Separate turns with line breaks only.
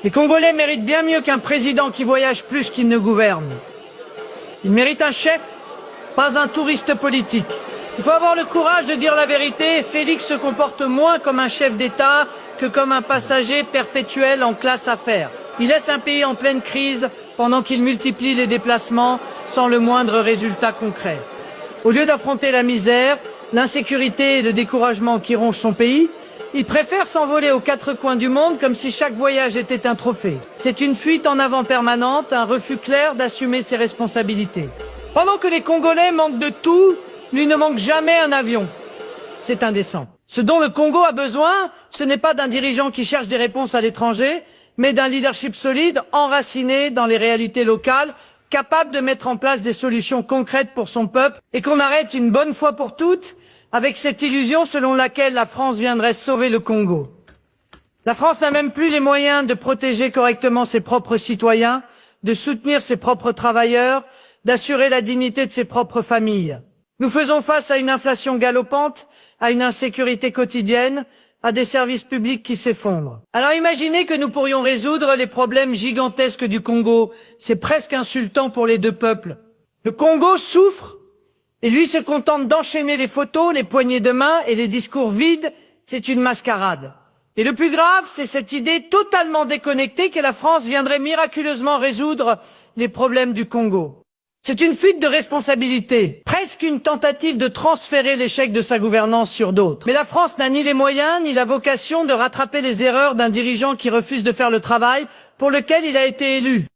Les Congolais méritent bien mieux qu'un président qui voyage plus qu'il ne gouverne. Ils méritent un chef, pas un touriste politique. Il faut avoir le courage de dire la vérité. Félix se comporte moins comme un chef d'État que comme un passager perpétuel en classe affaires. Il laisse un pays en pleine crise pendant qu'il multiplie les déplacements sans le moindre résultat concret. Au lieu d'affronter la misère, l'insécurité et le découragement qui rongent son pays, il préfère s'envoler aux quatre coins du monde comme si chaque voyage était un trophée. C'est une fuite en avant permanente, un refus clair d'assumer ses responsabilités. Pendant que les Congolais manquent de tout, lui ne manque jamais un avion. C'est indécent. Ce dont le Congo a besoin, ce n'est pas d'un dirigeant qui cherche des réponses à l'étranger, mais d'un leadership solide, enraciné dans les réalités locales, capable de mettre en place des solutions concrètes pour son peuple, et qu'on arrête une bonne fois pour toutes avec cette illusion selon laquelle la France viendrait sauver le Congo. La France n'a même plus les moyens de protéger correctement ses propres citoyens, de soutenir ses propres travailleurs, d'assurer la dignité de ses propres familles. Nous faisons face à une inflation galopante, à une insécurité quotidienne, à des services publics qui s'effondrent. Alors imaginez que nous pourrions résoudre les problèmes gigantesques du Congo. C'est presque insultant pour les deux peuples. Le Congo souffre et lui se contente d'enchaîner les photos, les poignées de main et les discours vides. C'est une mascarade. Et le plus grave, c'est cette idée totalement déconnectée que la France viendrait miraculeusement résoudre les problèmes du Congo. C'est une fuite de responsabilité, presque une tentative de transférer l'échec de sa gouvernance sur d'autres. Mais la France n'a ni les moyens, ni la vocation de rattraper les erreurs d'un dirigeant qui refuse de faire le travail pour lequel il a été élu.